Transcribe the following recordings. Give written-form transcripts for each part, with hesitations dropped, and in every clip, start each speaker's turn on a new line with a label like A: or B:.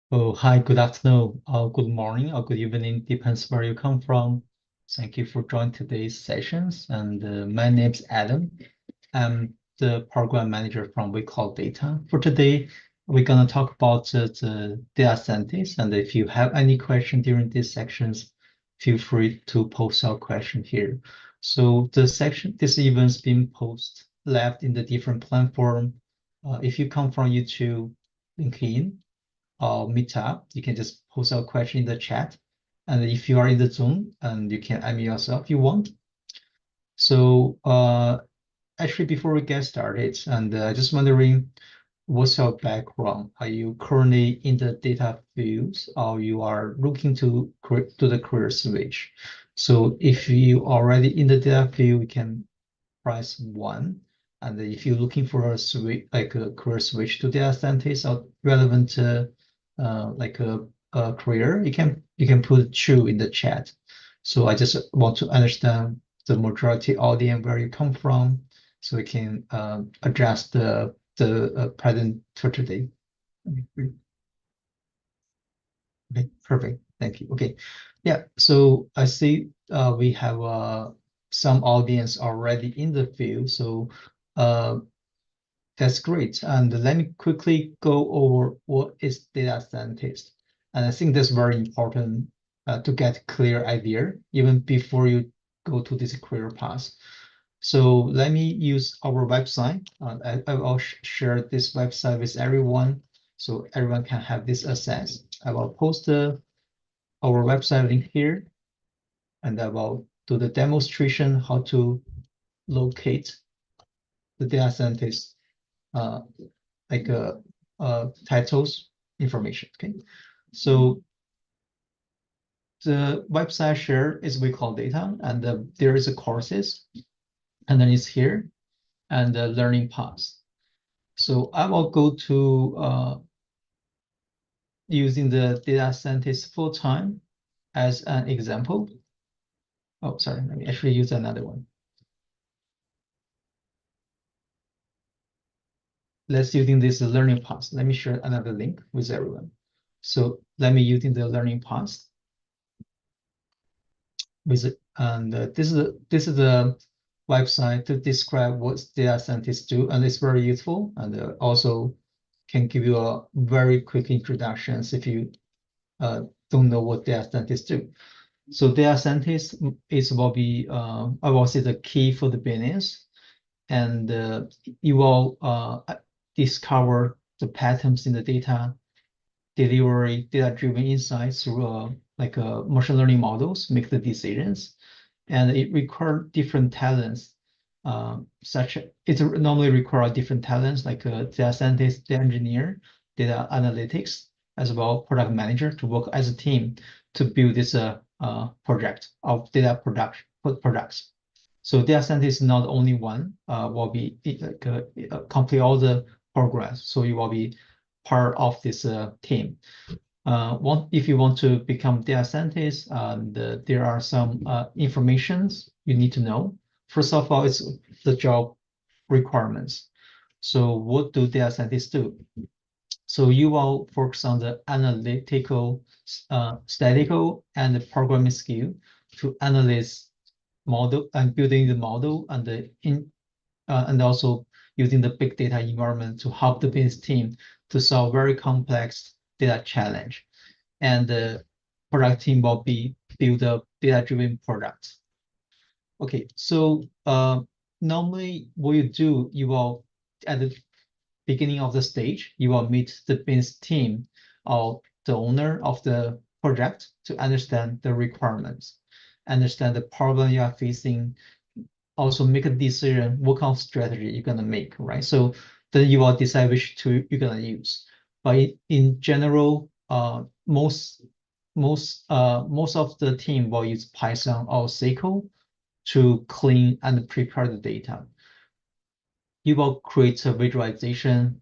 A: Oh, hi, good afternoon, or good morning, or good evening, depends where you come from. Thank you for joining today's sessions. And my name's Adam. I'm the program manager from We Call Data. For today, we're going to talk about the data scientists. And if you have any question during these sections, feel free to post our question here. So this event's been posted left in the different platform. If you come from YouTube, LinkedIn, or Meetup, you can just post a question in the chat. And if you are in the Zoom, and you can unmute yourself if you want. So actually, before we get started, and just wondering, what's your background? Are you currently in the data fields, or you are looking to do the career switch? So if you already in the data field, you can press one. And if you're looking for a switch, like a career switch to data scientist or relevant like a career, you can put two in the chat. So I just want to understand the majority audience where you come from, so we can address the present for today. Okay, perfect. Thank you. Okay. Yeah, so I see we have some audience already in the field, so uh, that's great. And let me quickly go over what is data scientist. And I think that's very important to get clear idea even before you go to this career path. So let me use our website. I will share this website with everyone so everyone can have this access. I will post our website link here, and I will do the demonstration how to locate the data scientist uh, like titles information. Okay, so the website share is we call data, and there is a courses, and then it's here, and the learning paths. So I will go to using the data scientist full time as an example. Oh, sorry, let me actually use another one. Let's using this learning path. Let me share another link with everyone. So let me using the learning path with it, and this is the website to describe what data scientists do, and it's very useful, and also can give you a very quick introductions if you don't know what data scientists do. So data scientist is will be I will say the key for the business, and you will discover the patterns in the data, delivery data-driven insights through like machine learning models, make the decisions, and it requires different talents. It normally requires different talents like a data scientist, data engineer, data analytics, as well product manager to work as a team to build this project of data products. So data scientist is not only one, will be complete all the progress. So you will be part of this team. If you want to become data scientist, there are some informations you need to know. First of all, it's the job requirements. So what do data scientists do? So you will focus on the analytical, statistical, and the programming skill to analyze model and building the model and also using the big data environment to help the business team to solve very complex data challenge. And the product team will build a data-driven product. Okay, so normally what you do, you will at the beginning of the stage, you will meet the business team or the owner of the project to understand the requirements, understand the problem you are facing, also make a decision what kind of strategy you're gonna make, right? So then you will decide which tool you're gonna use. But in general, most of the team will use Python or SQL to clean and prepare the data. You will create a visualization,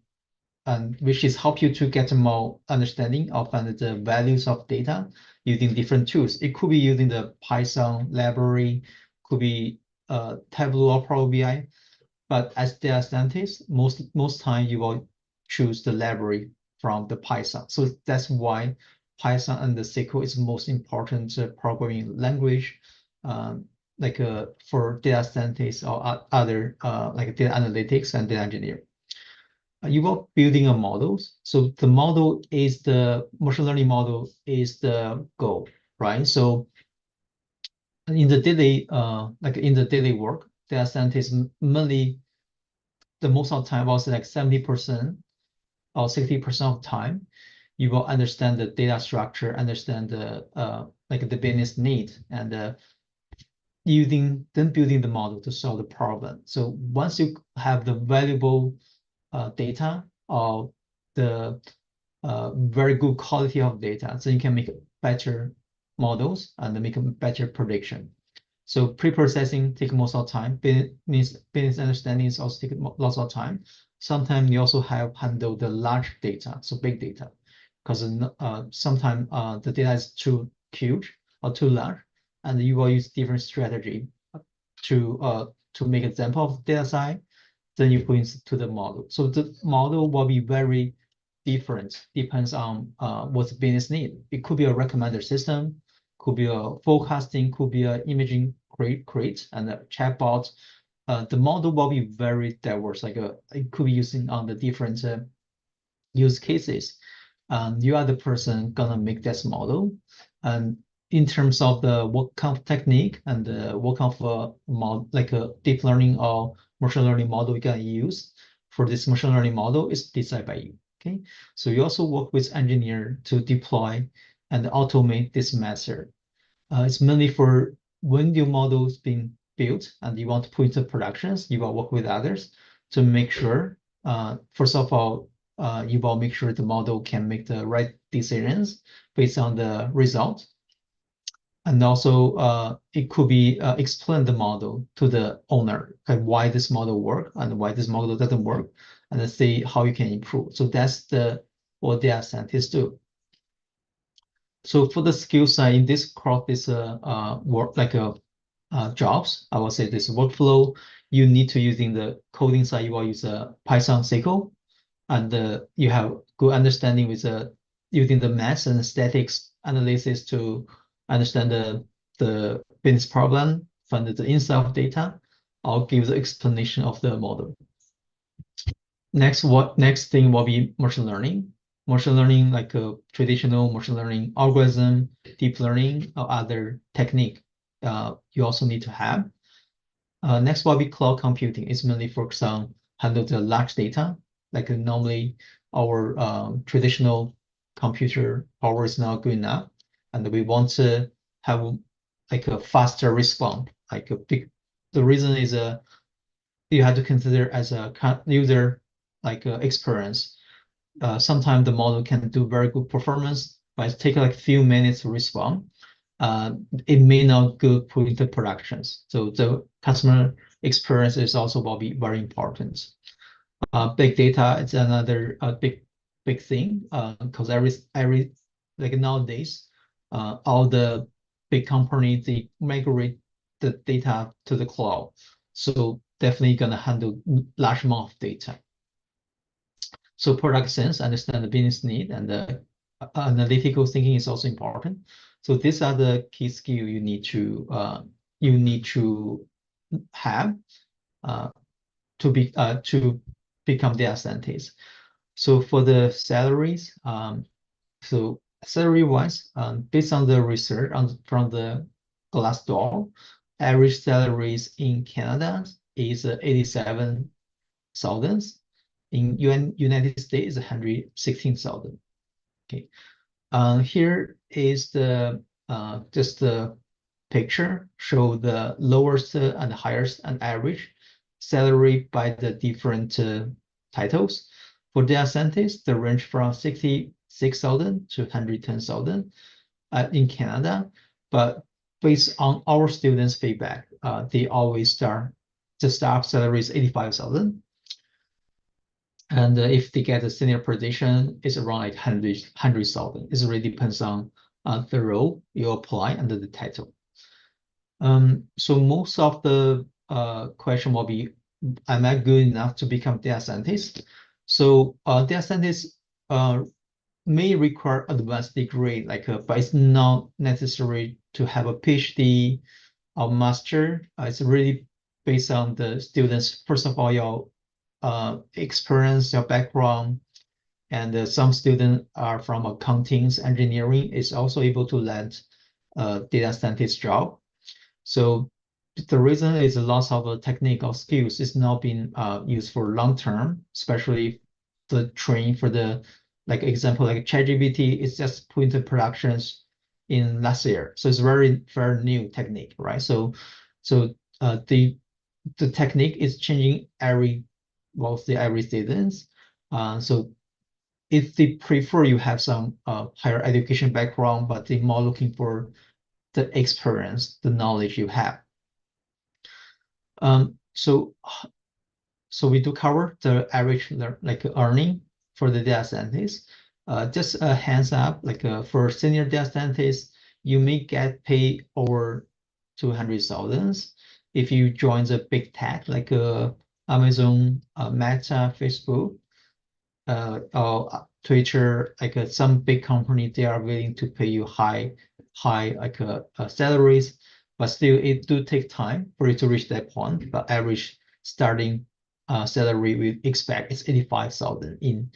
A: and which is help you to get more understanding of the values of data using different tools. It could be using the Python library, could be Tableau or Power BI, but as data scientist, most time you will choose the library from the Python. So that's why Python and the SQL is most important programming language, for data scientists or other like data analytics and data engineer. You are building a model. So the model is the machine learning model is the goal, right? So in the daily work, data scientists mainly the most of the time, also like 70% or 60% of time, you will understand the data structure, understand the the business need, and building the model to solve the problem. So once you have the valuable data or the very good quality of data, so you can make better models and make a better prediction. So pre-processing takes most of the time. Business understanding is also take lots of time. Sometimes you also have handle the large data, so big data, because sometimes the data is too huge or too large, and you will use different strategy to make example of data side. Then you put into the model. So the model will be very different, depends on what the business need. It could be a recommender system, could be a forecasting, could be an imaging create and a chatbot. The model will be very diverse. It could be using on the different use cases. You are the person gonna make this model, and in terms of the what kind of technique and what kind of like a deep learning or machine learning model you can use for this machine learning model is decided by you. Okay, so you also work with engineer to deploy and automate this method. It's mainly for when your model is being built and you want to put into productions, you will work with others to make sure, first of all, you will make sure the model can make the right decisions based on the result. And also, it could be explain the model to the owner, like why this model work and why this model doesn't work, and then see how you can improve. So that's what data scientists do. So for the skill side in this crop is work like jobs. I will say this workflow. You need to using the coding side. You will use a Python SQL, and you have good understanding with using the math and statics analysis to understand the business problem, find the inside of data, or give the explanation of the model. Next thing will be machine learning. Machine learning, like a traditional machine learning algorithm, deep learning, or other technique you also need to have. Next will be cloud computing. It's mainly focused on handle the large data. Like normally our traditional computer power is not good enough, and we want to have like a faster response. The reason is you have to consider as a user experience. Sometimes the model can do very good performance, but it takes like a few minutes to respond. It may not go put into productions. So the customer experience is also will be very important. Big data is another big thing because every like nowadays, all the big companies they migrate the data to the cloud. So definitely gonna handle large amount of data. So product sense, understand the business need, and the analytical thinking is also important. So these are the key skills you need to have to become data scientist. So for the salaries, so salary wise, based on the research from the Glassdoor, average salaries in Canada is 87,000. In United States is 116,000. Okay. Here is the just the picture show the lowest and highest and average salary by the different titles. For data scientists, the range from 66,000 to 110,000 in Canada. But based on our students' feedback, they always start the staff salary is 85,000. And if they get a senior position, it's around like 100,000. It really depends on the role you apply and the title. So most of the question will be, am I good enough to become data scientist? So data scientists may require advanced degree, but it's not necessary to have a PhD or master. It's really based on the students, first of all, your experience, your background, and some students are from accounting, engineering, is also able to land a data scientist job. So the reason is a loss of technical skills is not being used for long term, especially the training for the example like ChatGPT is just put into productions in last year, so it's very new technique, right? The technique is changing mostly every seasons. So if they prefer you have some higher education background, but they're more looking for the experience, the knowledge you have. So we do cover the average earning for the data scientist. Just a hands up, for senior data scientists, you may get paid over 200,000 if you join the big tech like Amazon, Meta, Facebook, or Twitter. Some big company, they are willing to pay you high salaries, but still it do take time for you to reach that point. But average starting salary we expect is 85,000 in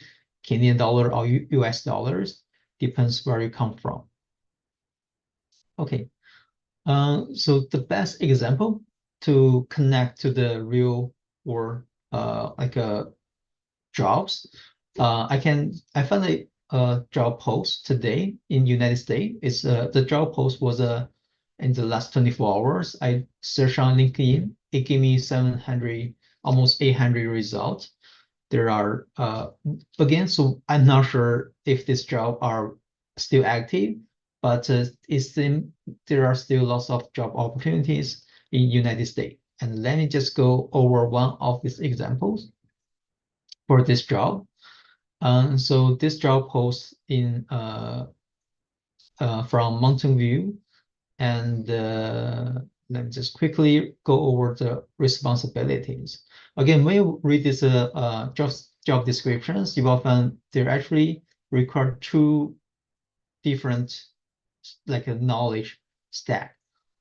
A: Canadian dollar or US dollars, depends where you come from. Okay, so the best example to connect to the real world jobs, I found a job post today in United States. It's the job post was in the last 24 hours. I searched on LinkedIn. It gave me 700, almost 800 results. There are again, so I'm not sure if this job are still active, but it seems there are still lots of job opportunities in United States. And let me just go over one of these examples for this job. So this job post in from Mountain View, and let me just quickly go over the responsibilities. Again, when you read this job descriptions, you will find they actually require two different a knowledge stack.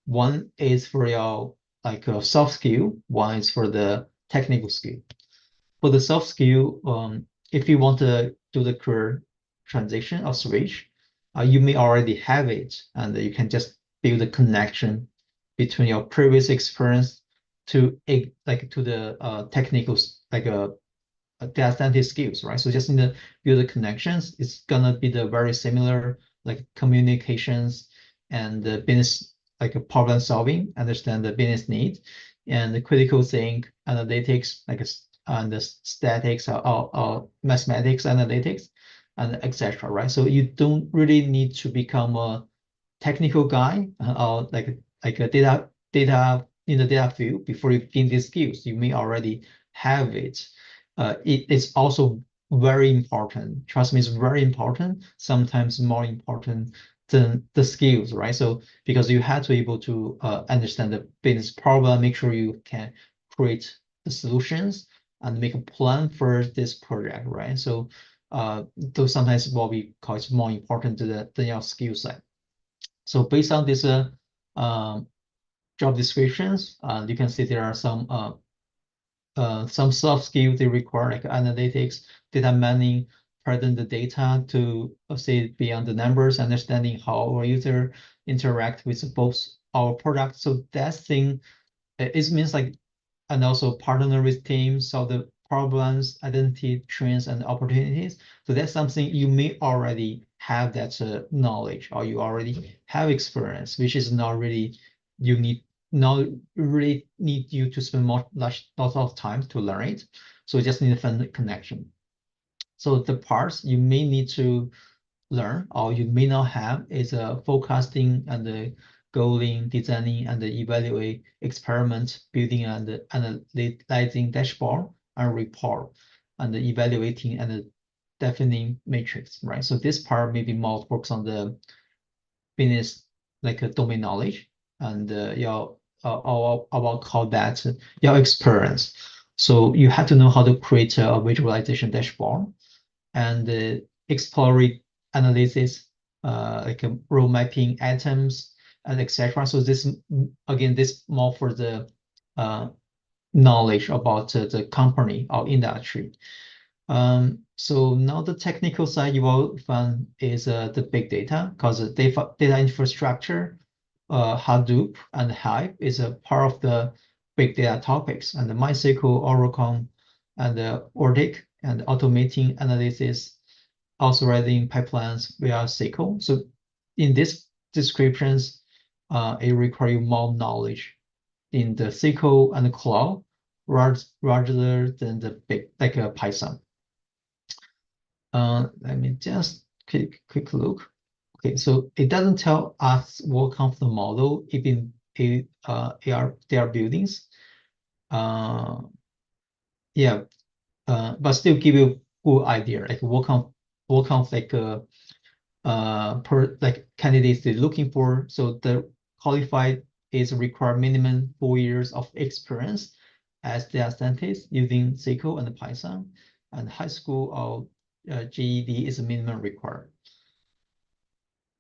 A: One is for your a soft skill, one is for the technical skill. For the soft skill, if you want to do the career transition or switch, you may already have it, and you can just build a connection between your previous experience to the technical data scientist skills, right? So just in the build the connections, it's gonna be the very similar communications and the business problem solving, understand the business need, and the critical think analytics and the statics or mathematics analytics and etc. Right? So you don't really need to become a technical guy or a data in the data field before you gain these skills. You may already have it. It is also very important. Trust me, it's very important. Sometimes more important than the skills, right? So because you have to be able to understand the business problem, make sure you can create the solutions and make a plan for this project, right? So those sometimes what we call is more important than your skill set. So based on this job descriptions, you can see there are some soft skills they require, like analytics, data mining, present the data to say beyond the numbers, understanding how our user interact with both our products. So that thing, it means and also partner with teams, solve the problems, identity trends and opportunities. So that's something you may already have that knowledge, or you already have experience, which is not really not really need you to spend lots of time to learn it. So you just need a fun connection. So the parts you may need to learn or you may not have is forecasting and the goaling, designing and evaluate experiment, building and analyzing dashboard and report, and evaluating and defining matrix, right? So this part may be more focused on the business domain knowledge and your I will call that your experience. So you have to know how to create a visualization dashboard and explore analysis, like row mapping atoms and etc. So this again, this more for the knowledge about the company or industry. So now the technical side you will find is the big data, because the data infrastructure, Hadoop and Hive is a part of the big data topics, and the MySQL, Oracle, and Ordic, and automating analysis, also writing pipelines via SQL. So in these descriptions, it requires more knowledge in the SQL and the cloud rather than the big like Python. Let me just quick look. Okay, so it doesn't tell us what kind of the model even they are buildings. Yeah, but still give you good idea like what kind of like candidates they're looking for. So the qualified is require minimum 4 years of experience as data scientist using SQL and Python, and high school or GED is a minimum required.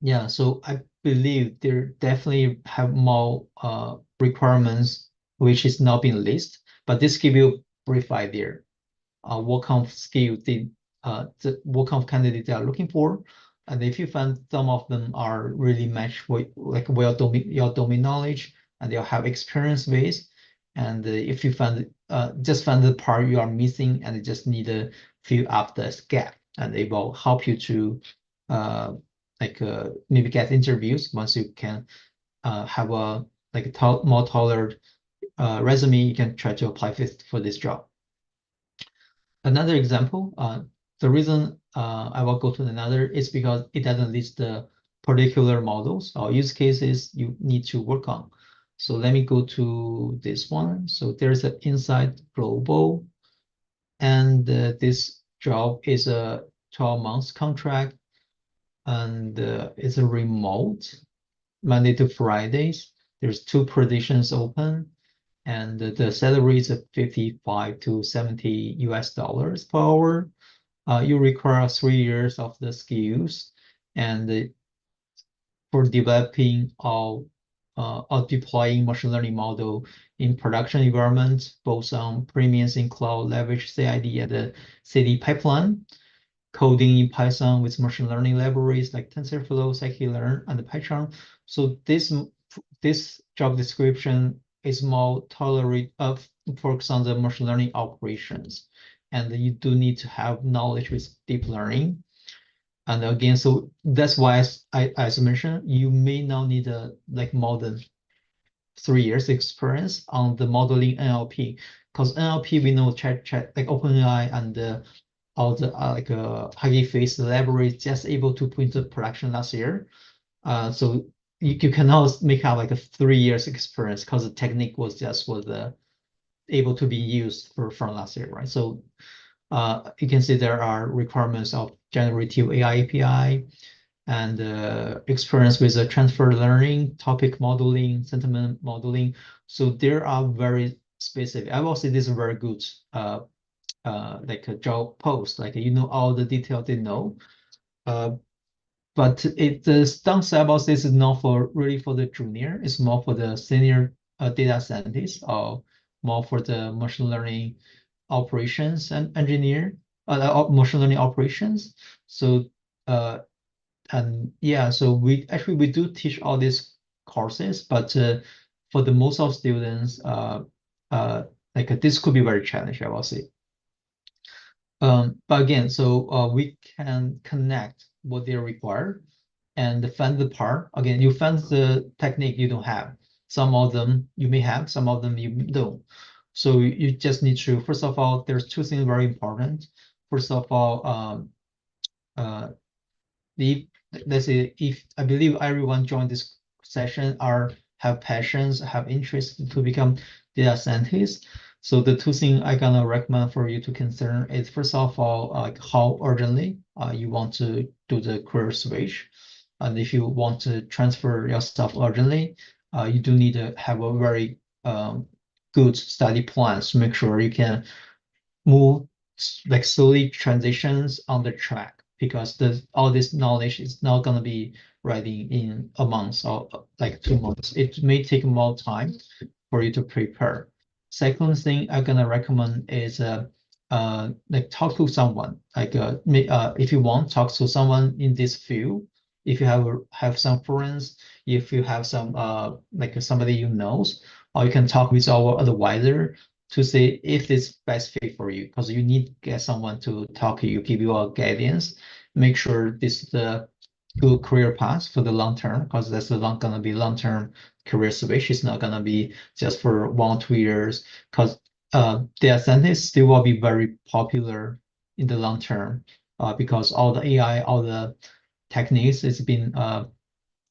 A: Yeah, so I believe there definitely have more requirements which is not being listed, but this give you a brief idea what kind of skill what kind of candidate they are looking for. And if you find some of them are really matched with like your domain knowledge and they'll have experience with, and if you just find the part you are missing and you just need to fill up this gap, and they will help you to maybe get interviews once you can have a more tailored resume, you can try to apply for this job. Another example, the reason I will go to another is because it doesn't list the particular models or use cases you need to work on. So let me go to this one. So there's an Insight Global, and this job is a 12 months contract, and it's a remote, Monday to Fridays. There's 2 positions open, and the salary is 55 to 70 US dollars per hour. You require 3 years of the skills, and for developing or deploying machine learning model in production environment, both on premiums in cloud, leverage CID and the CD pipeline, coding in Python with machine learning libraries like TensorFlow, scikit-learn, and PyCharm. So this job description is more focus on the machine learning operations, and you do need to have knowledge with deep learning. And again, so that's why, as I mentioned, you may now need more than 3 years experience on the modeling NLP, because NLP we know chat like OpenAI and all the Hugging Face library just able to put into production last year. So you cannot make out like a 3 years experience because the technique was able to be used from last year, right? So you can see there are requirements of generative AI API and experience with transfer learning, topic modeling, sentiment modeling. So there are very specific. I will say this is very good like a job post, like all the detail they know. But the downside about this is not really for the junior, it's more for the senior data scientist, or more for the machine learning operations and engineer, machine learning operations. So and yeah, so we do teach all these courses, but for the most of students, this could be very challenging, I will say. But again, so we can connect what they require and find the part. Again, you find the technique you don't have. Some of them you may have, some of them you don't. So you just need to, first of all, there's 2 things very important. First of all, let's say if I believe everyone joined this session have passions, have interest to become data scientists. So the 2 things I gonna recommend for you to consider is, first of all, how urgently you want to do the career switch. And if you want to transfer your stuff urgently, you do need to have a very good study plans to make sure you can move slowly transitions on the track. because all this knowledge is not going to be ready in a month or like 2 months. It may take more time for you to prepare. Second thing I'm gonna recommend is like talk to someone. Like if you want, talk to someone in this field. If you have some friends, if you have some like somebody you knows, or you can talk with our advisor to see if it's best fit for you, because you need to get someone to talk to you, give you a guidance, make sure this is the good career path for the long term, because that's not gonna be long term career switch. It's not gonna be just for 1 or 2 years, because data scientists still will be very popular in the long term, because all the AI, all the techniques has been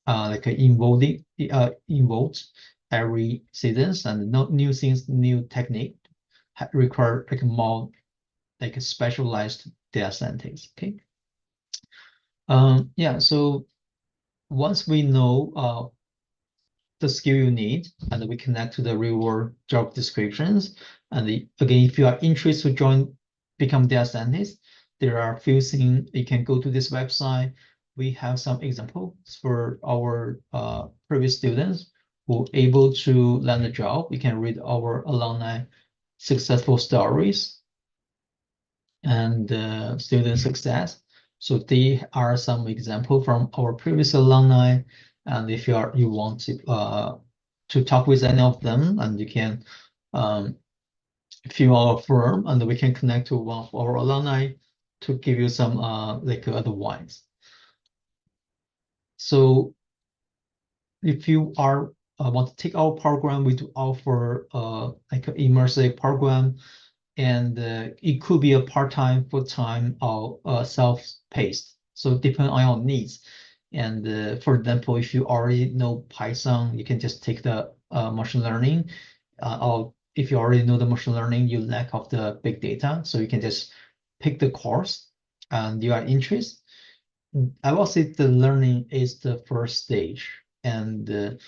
A: like involved every seasons, and no new things, new technique require like more like a specialized data scientists. Okay. Yeah. So once we know the skill you need, and we connect to the real world job descriptions. And again, if you are interested to become data scientist, there are a few things. You can go to this website. We have some examples for our previous students who are able to land a job. You can read our alumni successful stories and student success. So they are some example from our previous alumni. And if you want to talk with any of them, and you can fill our form, and we can connect to one of our alumni to give you some like advice. So if you are want to take our program, we do offer like an immersive program, and it could be a part-time, full-time, or self-paced. So depending on your needs. And for example, if you already know Python, you can just take the machine learning. Or if you already know the machine learning, you lack of the big data, so you can just pick the course and you are interested. I will say the learning is the first stage, and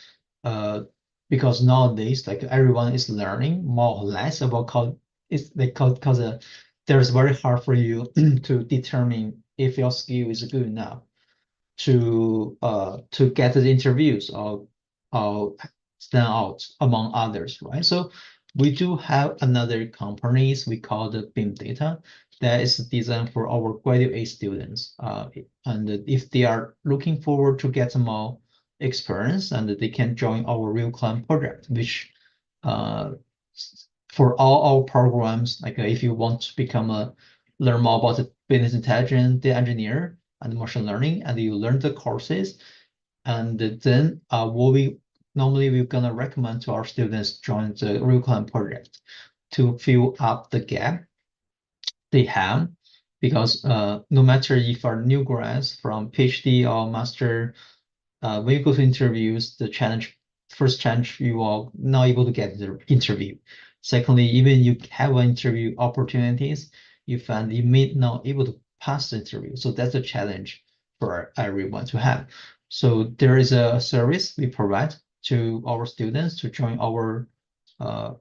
A: because nowadays like everyone is learning more or less about code. It's like because there's very hard for you to determine if your skill is good enough to get the interviews or stand out among others, right? So we do have another companies we call the Beam Data that is designed for our graduate students. And if they are looking forward to get more experience, and they can join our real client project, which uh, for all our programs, like if you want to learn more about the business intelligence, the engineer, and machine learning, and you learn the courses, and then what we normally we're gonna recommend to our students join the real client project to fill up the gap they have, because no matter if are new grads from PhD or master, when you go to interviews, the first challenge, you are not able to get the interview. Secondly, even you have interview opportunities, you find you may not able to pass the interview. So that's a challenge for everyone to have. So there is a service we provide to our students to join our uh,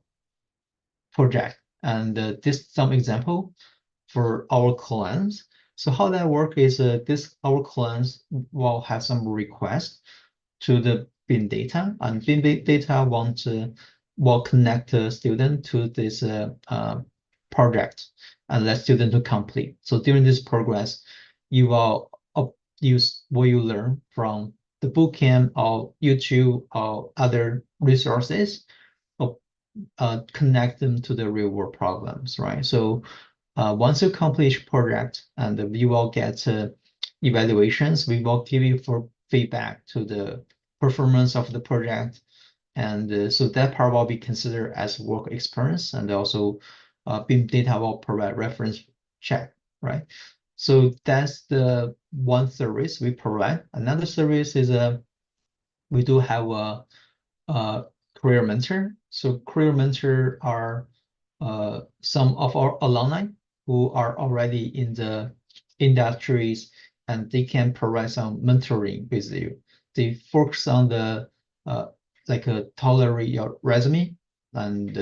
A: project. And this some example for our clients. So how that work is this our clients will have some request to the Beam Data, and Beam Data will connect the student to this project and let student to complete. So during this progress, you will use what you learn from the bootcamp or YouTube or other resources, or connect them to the real world problems, right? So once you complete project, and you will get evaluations, we will give you for feedback to the performance of the project. And so that part will be considered as work experience, and also Beam Data will provide reference check, right? So that's the one service we provide. Another service is we do have a career mentor. So career mentor are some of our alumni who are already in the industries, and they can provide some mentoring with you. They focus on the like tailor your resume, and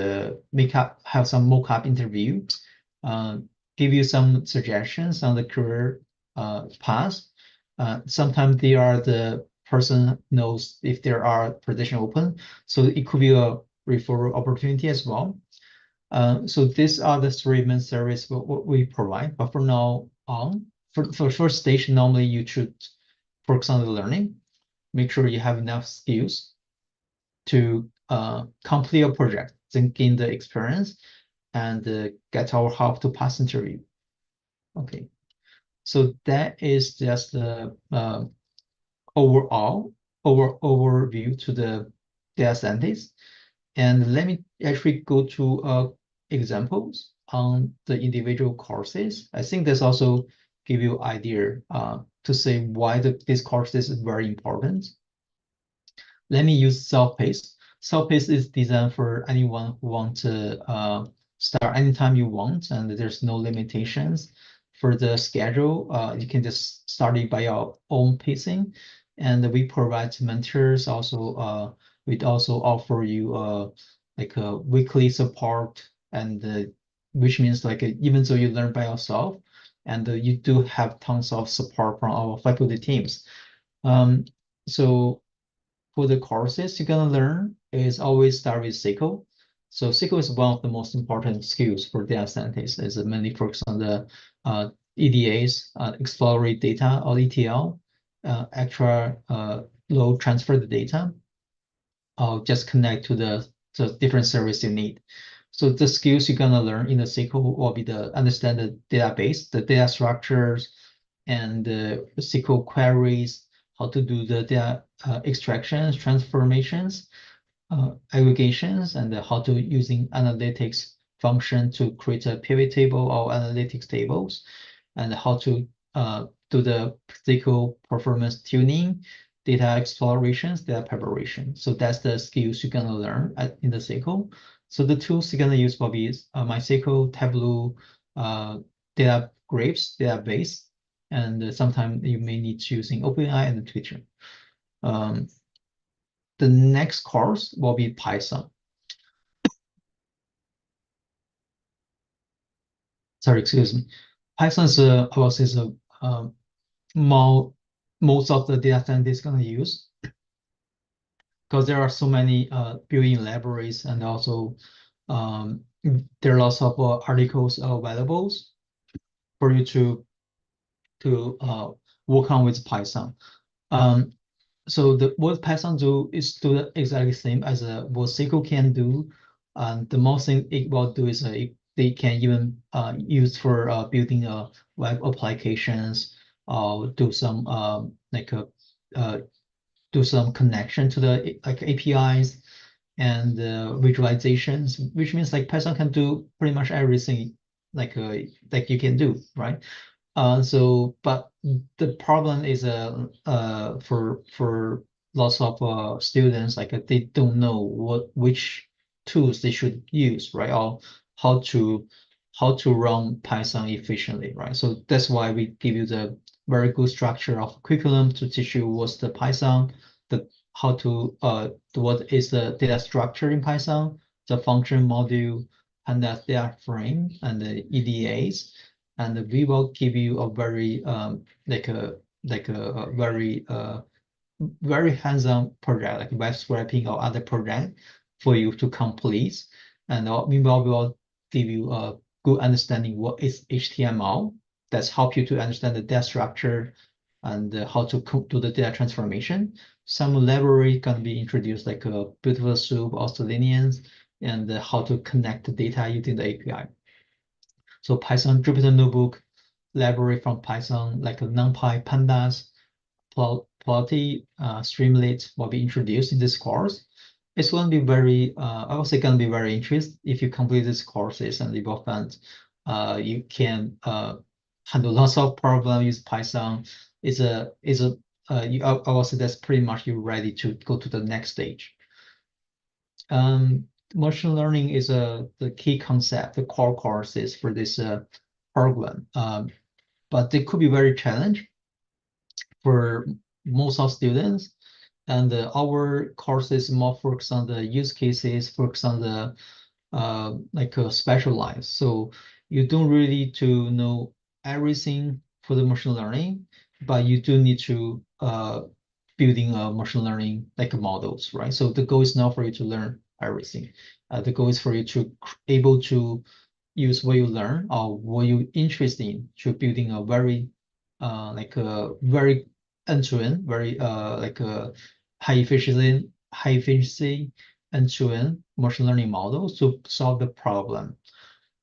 A: have some mock-up interview, uh, give you some suggestions on the career pass. Sometimes they are the person knows if there are position open, so it could be a referral opportunity as well. So these are the three main services what we provide. But for now on, for first stage, normally you should focus on the learning. Make sure you have enough skills to complete your project, then gain the experience and get our help to pass interview. Okay, so that is just the overview to the data scientist. And let me actually go to examples on the individual courses. I think this also give you idea to say why this courses is very important. Let me use self-paced. Self-paced is designed for anyone who want to start anytime you want, and there's no limitations for the schedule. You can just start it by your own pacing, and we provide mentors. Also, we'd also offer you like a weekly support, and which means like even though you learn by yourself, and you do have tons of support from our faculty teams. So for the courses you're gonna learn is always start with SQL. So SQL is one of the most important skills for data scientists. Is mainly focused on the EDAs, exploratory data or ETL, extra load transfer the data, or just connect to the different service you need. So the skills you're gonna learn in the SQL will be the understand the database, the data structures, and the SQL queries, how to do the data extractions, transformations, aggregations, and how to using analytics function to create a pivot table or analytics tables, and how to do the SQL performance tuning, data explorations, data preparation. So that's the skills you're gonna learn in the SQL. So the tools you're gonna use will be MySQL, Tableau, Databricks, database, and sometimes you may need to using OpenAI and Twitter. The next course will be Python. Sorry, excuse me. Python is I will say is most of the data scientists gonna use because there are so many built-in libraries, and also there are lots of articles available for you to work on with Python. So what Python do is do exactly the same as what SQL can do. And the most thing it will do is they can even use for building web applications, do some do some connection to the like APIs and visualizations, which means like Python can do pretty much everything like you can do, right? But the problem is for lots of students, like they don't know which tools they should use, right? Or how to run Python efficiently, right? So that's why we give you the very good structure of curriculum to teach you what's the Python, how to what is the data structure in Python, the function module, and the data frame and the EDAs. And we will give you a very very hands-on project like web scraping or other project for you to complete. And meanwhile, we will give you a good understanding what is HTML. That's help you to understand the data structure and how to do the data transformation. Some library can be introduced like a Beautiful Soup or Selenium, and how to connect the data using the API. So Python Jupyter Notebook library from Python, like NumPy, Pandas, Plotly, Streamlit will be introduced in this course. It's going to be very, I would say, going to be very interesting if you complete these courses, and you will find you can handle lots of problems with Python. I would say that's pretty much you ready to go to the next stage. Machine learning is the key concept, the core courses for this program. But they could be very challenging for most of students. And our courses more focus on the use cases, focus on the specialized. So you don't really to know everything for the machine learning, but you do need to building a machine learning like models, right? So the goal is not for you to learn everything. The goal is for you to able to use what you learn or what you're interested in to building a very like a very end-to-end, very like a high efficiency end-to-end machine learning model to solve the problem.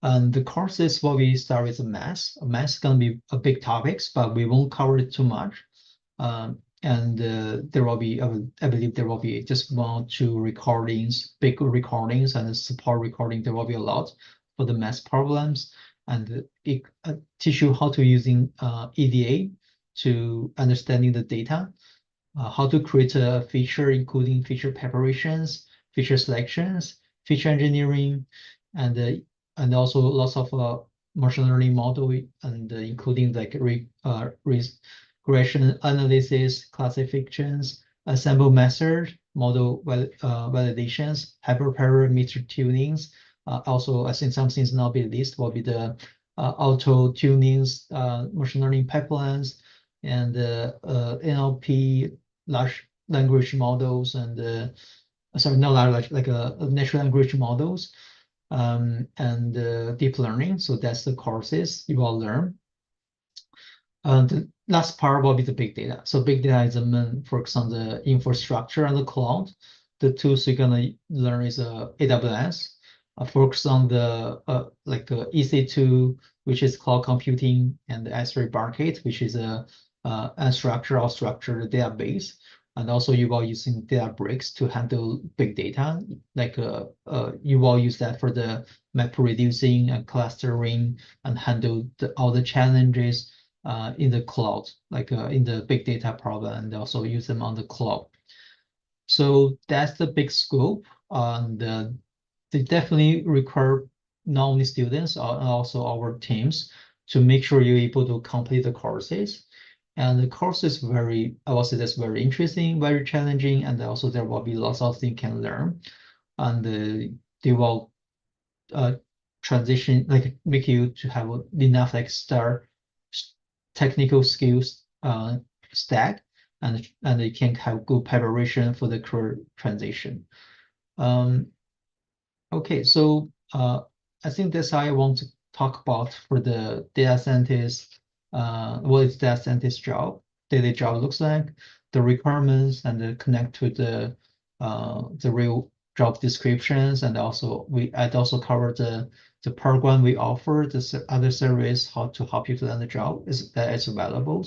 A: And the courses what we start with math. Math is gonna be a big topics, but we won't cover it too much. And there will be, I believe there will be just 1 or 2 recordings, big recordings and support recording. There will be a lot for the math problems, and it teach you how to using EDA to understanding the data, how to create a feature, including feature preparations, feature selections, feature engineering, and also lots of machine learning model and including like regression analysis, classifications, sample method, model validations, hyperparameter tunings. Also, I think some things not be listed will be the auto tunings, machine learning pipelines, and NLP, large language models, and sorry, not large, like natural language models, and deep learning. So that's the courses you will learn. The last part will be the big data. So big data is the main focus on the infrastructure and the cloud. The tools you're gonna learn is AWS, focus on the like EC2, which is cloud computing, and the S3 bucket, which is a unstructured or structured database. And also you will using Databricks to handle big data. Like you will use that for the map reducing and clustering and handle all the challenges in the cloud, like in the big data problem, and also use them on the cloud. So that's the big scope, and they definitely require not only students, also our teams to make sure you're able to complete the courses. And the course is very, I will say that's very interesting, very challenging, and also there will be lots of things you can learn. And they will transition, like make you to have enough like start technical skills stack, and you can have good preparation for the career transition. Okay, so I think that's how I want to talk about for the data scientist. What is data scientist job, daily job looks like, the requirements, and the connect to the real job descriptions, and also I'd also cover the program we offer, the other service, how to help you to land the job that is available.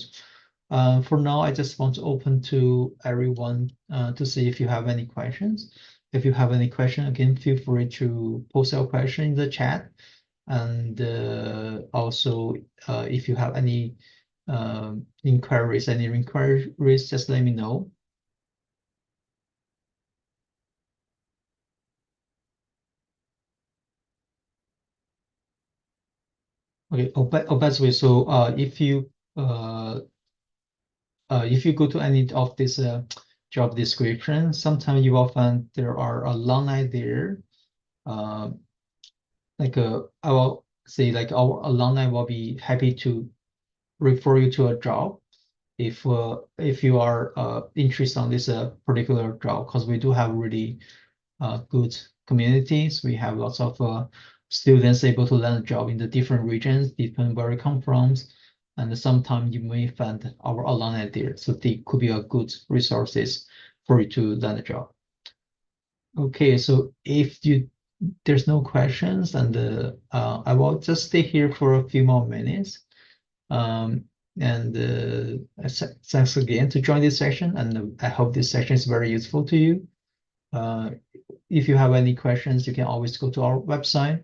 A: For now, I just want to open to everyone to see if you have any questions. If you have any question, again, feel free to post your question in the chat. And also, if you have any inquiries, just let me know. Okay. Oh, by the way, so if you go to any of this job description, sometimes you will find there are alumni there. Like I will say, like our alumni will be happy to refer you to a job if you are interested on this particular job, because we do have really good communities. We have lots of students able to land a job in the different regions, depending where you come from. And sometimes you may find our alumni there. So they could be a good resources for you to land a job. Okay, so if there's no questions, and I will just stay here for a few more minutes. And thanks again to join this session, and I hope this session is very useful to you. If you have any questions, you can always go to our website,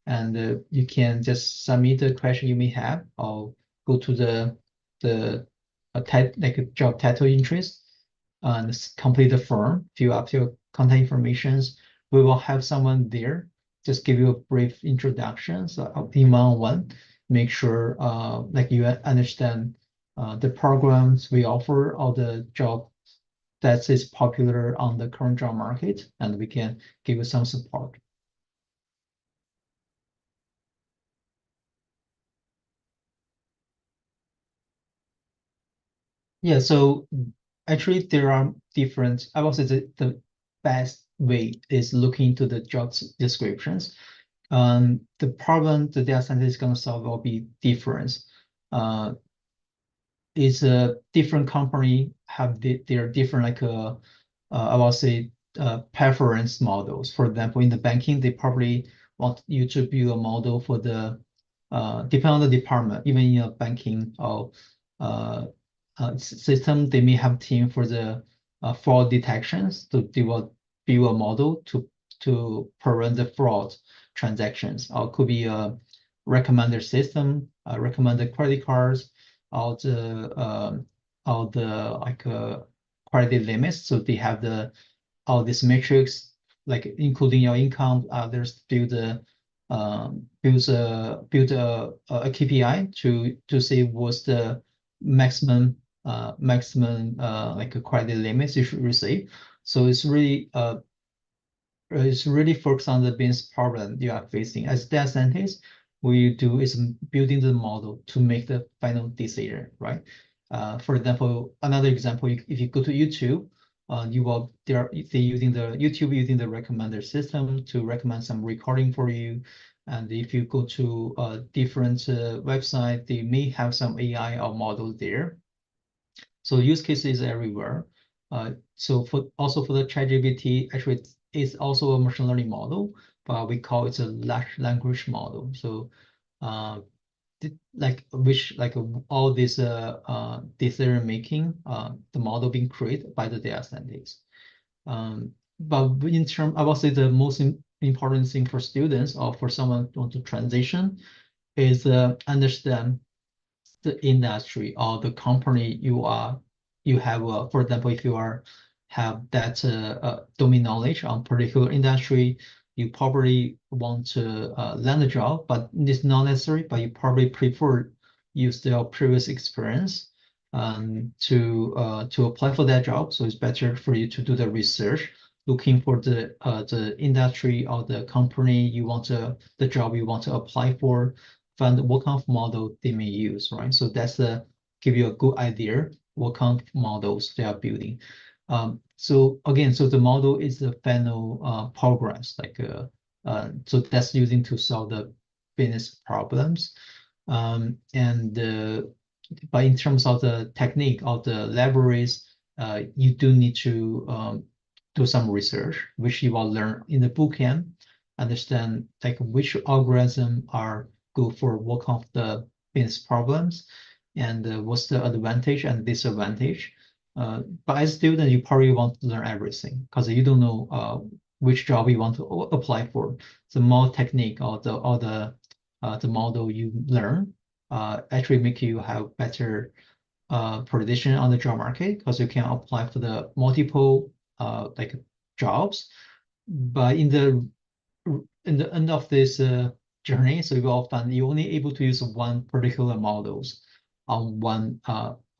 A: and you can just submit the question you may have, or go to the like a job title interest, and complete the form, fill up your contact information. We will have someone there just give you a brief introduction, so in one-on-one, make sure like you understand the programs we offer, or the job that is popular on the current job market, and we can give you some support. Yeah, so actually there are different, I would say the best way is looking into the job descriptions. The problem the data scientist is going to solve will be different. Uh, it's a different company have their different I will say preference models. For example, in the banking, they probably want you to build a model for the depend on the department. Even in a banking or uh, system, they may have team for the fraud detections. So they will build a model to prevent the fraud transactions. Or could be a recommender system, recommended credit cards, all the credit limits. So they have all these metrics, like including your income. There's build a KPI to see what's the maximum like a credit limits you should receive. So it's really focused on the business problem you are facing. As data scientist, what you do is building the model to make the final decision, right? For example, another example, if you go to YouTube, they using the YouTube using the recommender system to recommend some recording for you. And if you go to a different website, they may have some AI or model there. So use cases everywhere. So for the ChatGPT, actually it's also a machine learning model, but we call it a large language model. So uh, all this decision making, the model being created by the data scientists. But in term, I would say the most important thing for students or for someone who want to transition is understand the industry or the company you have, for example, if you have that domain knowledge on particular industry, you probably want to land a job, but it's not necessary, but you probably prefer use their previous experience to apply for that job. So it's better for you to do the research, looking for the industry or the company the job you want to apply for, find what kind of model they may use, right? So that's give you a good idea what kind of models they are building. So again, so the model is the final progress, so that's using to solve the business problems. And but in terms of the technique of the libraries, you do need to do some research, which you will learn in the bootcamp, understand like which algorithm are good for what kind of the business problems and what's the advantage and disadvantage. But as a student, you probably want to learn everything because you don't know which job you want to apply for. The more technique or the model you learn actually make you have better position on the job market because you can apply for the multiple jobs. But in the end of this journey, so you will find you're only able to use one particular models on one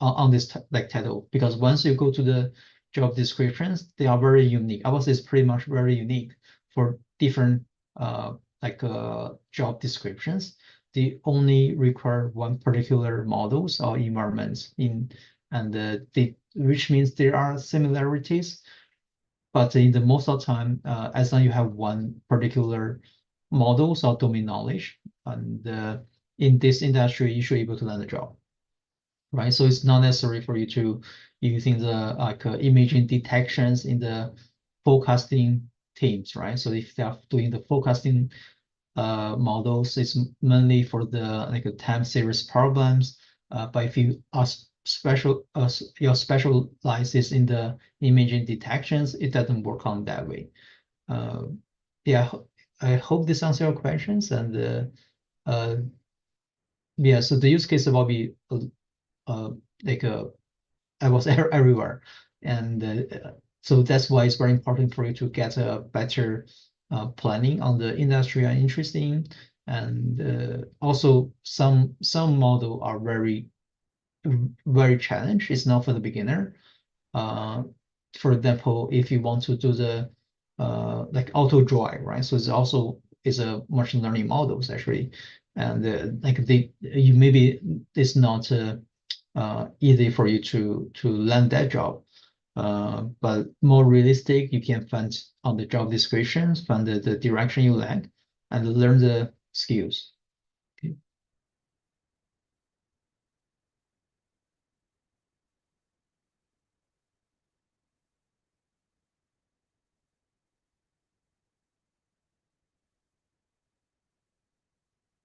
A: on this title because once you go to the job descriptions, they are very unique. I would say it's pretty much very unique for different job descriptions. They only require one particular models or environments which means there are similarities, but in the most of the time, as long as you have one particular models or domain knowledge, and in this industry, you should be able to land a job, right? So it's not necessary for you to using the imaging detections in the forecasting teams, right? So if they are doing the forecasting models, it's mainly for the time series problems. But if you are your specializes in the imaging detections, it doesn't work on that way. Yeah, I hope this answers your questions. And yeah, so the use case will be uh, like I was everywhere, and so that's why it's very important for you to get a better planning on the industry you're interested in, and also some model are very challenged. It's not for the beginner. Uh, for example, if you want to do the auto draw, right? So it's also is a machine learning models actually, and you maybe it's not easy for you to land that job. But more realistic, you can find on the job descriptions, find the direction you like, and learn the skills. Okay.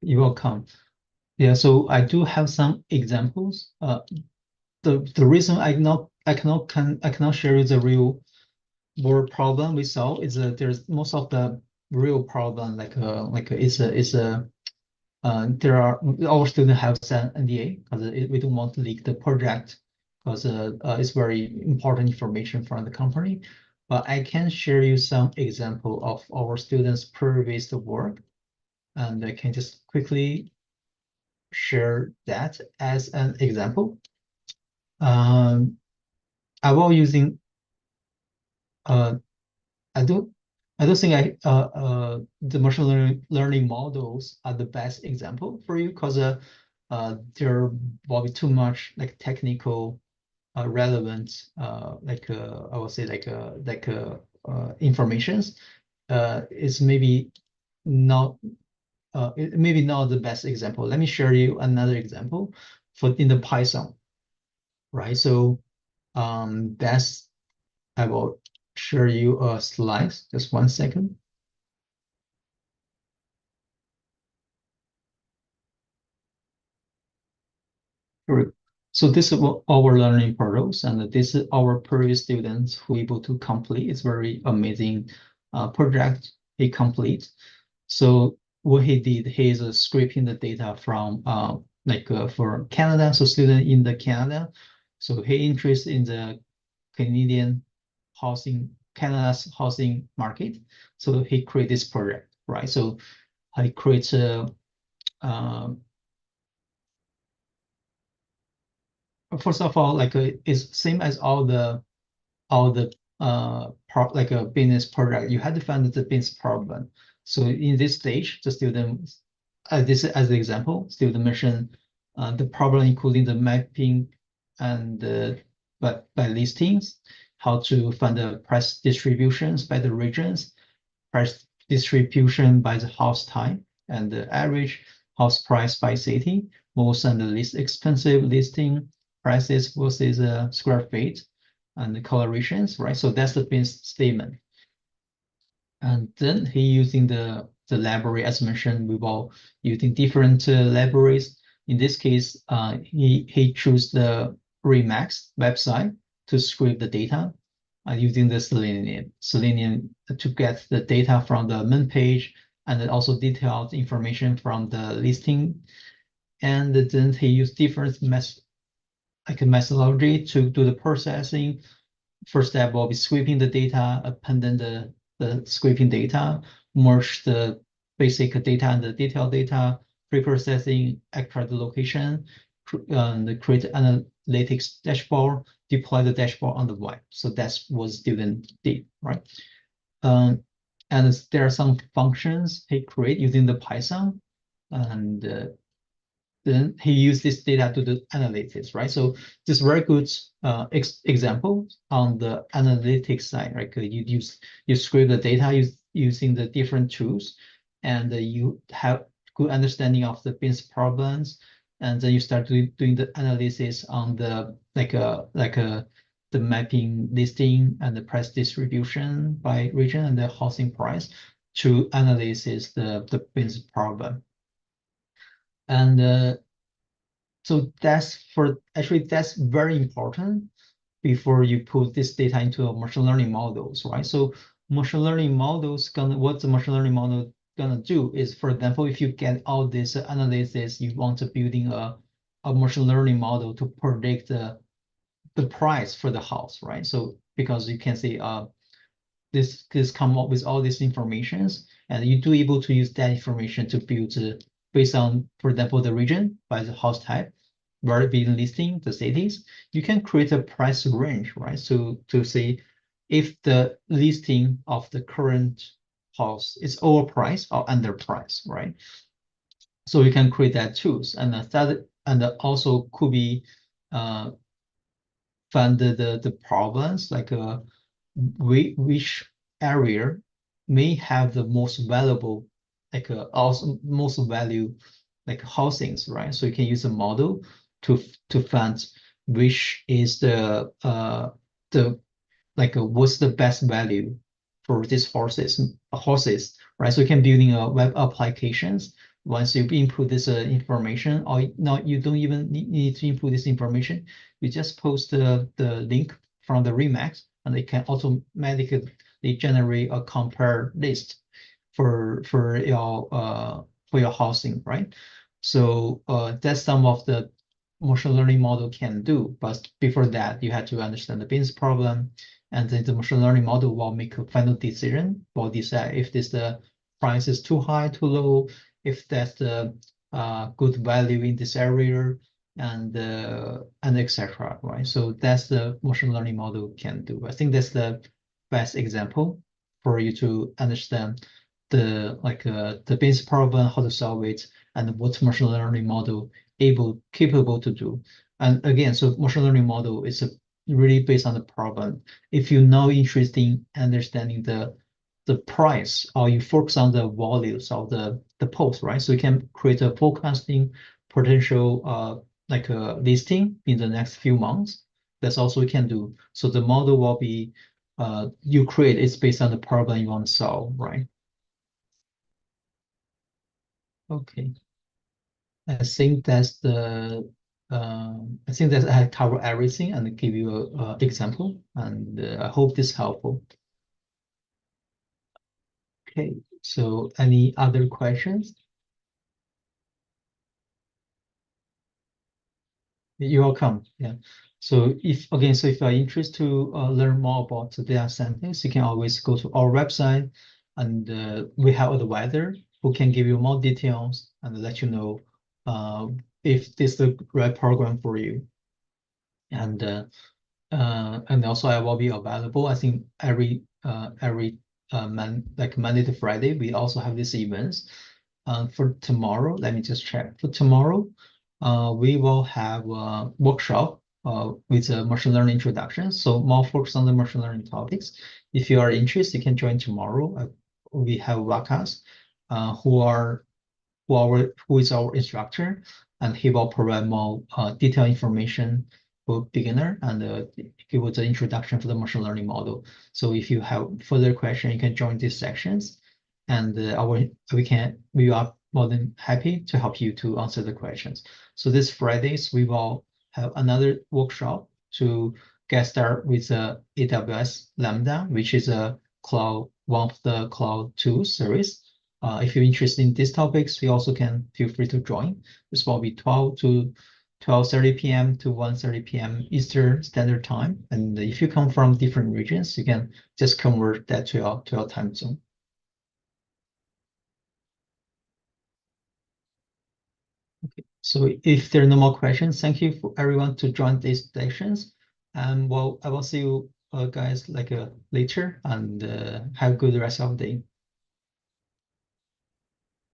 A: You're welcome. Yeah, so I do have some examples. The reason I cannot share you the real world problem we solve is that there's most of the real problem there are our students have an NDA because we don't want to leak the project because it's very important information from the company. But I can share you some example of our students' previous work, and I can just quickly share that as an example. I will using uh, I don't I don't think the machine learning models are the best example for you because there will be too much like technical relevant I would say informations. It's not maybe not the best example. Let me share you another example for in the Python, right? So that's I will share you a slide. Just 1 second. Correct. So this is our learning portals, and this is our previous students who able to complete. It's very amazing project he complete. So what he did, he is scraping the data from for Canada, so student in the Canada. So he interested in the Canadian Canada's housing market. So he create this project, right? So I create uh, first of all, it's same as all the like a business product. You had to find the business problem. So in this stage, the student, this as the example, student mentioned the problem including the mapping and but by listings, how to find the price distributions by the regions, price distribution by the house type, and the average house price by city, most and the least expensive listing prices versus square feet and the colorations, right? So that's the business statement. And then he using the library as mentioned, we will using different libraries. In this case, he chose the Remax website to scrape the data using the Selenium to get the data from the main page and then also detailed information from the listing. And then he used different methodology to do the processing. First step will be sweeping the data, appending the scraping data, merge the basic data and the detailed data, pre-processing, extract the location, create analytics dashboard, deploy the dashboard on the web. So that's what student did, right? And there are some functions he create using the Python, and then he used this data to do analytics, right? So this very good example on the analytics side, right? You scrape the data using the different tools, and you have good understanding of the business problems, and then you start doing the analysis on the the mapping listing and the price distribution by region and the housing price to analysis the business problem. And so that's very important before you put this data into a machine learning models, right? So machine learning models what the machine learning model gonna do is, for example, if you get all this analysis, you want to building a machine learning model to predict the price for the house, right? So because you can see this come up with all these informations, and you do able to use that information to build based on, for example, the region by the house type, where being listing the cities, you can create a price range, right? So to say if the listing of the current house is overpriced or underpriced, right? So you can create that tools, and that and also could be find the problems, like which area may have the most valuable, like also most value, like housings, right? So you can use a model to find which is the like what's the best value for these horses, right? So you can building a web applications. Once you input this information, or not, you don't even need to input this information. You just post the link from the Remax, and it can automatically generate a compare list for your housing, right? So that's some of the machine learning model can do. But before that, you have to understand the business problem, and then the machine learning model will make a final decision, will decide if the price is too high, too low, if that's the good value in this area, and etc. Right? So that's the machine learning model can do. I think that's the best example for you to understand the business problem, how to solve it, and what machine learning model capable to do. And again, so machine learning model is really based on the problem. If you're now interested in understanding the price, or you focus on the values of the post, right? So you can create a forecasting potential like a listing in the next few months. That's also you can do. So the model will be you create it's based on the problem you want to solve, right? Okay. I think that I cover everything and give you a example, and I hope this helpful. Okay, so any other questions? You're welcome. Yeah. So if you're interested to learn more about the data science, you can always go to our website, and we have a advisor who can give you more details and let you know uh, if this is the right program for you. And also I will be available. I think every like Monday to Friday, we also have these events. For tomorrow, let me just check. For tomorrow, we will have a workshop with a machine learning introduction. So more focus on the machine learning topics. If you are interested, you can join tomorrow. We have Wakas, who are who is our instructor, and he will provide more detailed information for beginner, and give us an introduction to the machine learning model. So if you have further question, you can join these sections, and we are more than happy to help you to answer the questions. So this Fridays we will have another workshop to get started with AWS Lambda, which is a cloud one of the cloud tools series. If you're interested in these topics, you also can feel free to join. This will be 12 to 12:30 p.m. to 1:30 p.m. Eastern Standard Time. And if you come from different regions, you can just convert that to your time zone. Okay. So if there are no more questions, thank you for everyone to join these sessions. And well, I will see you guys like later, and have a good rest of the day.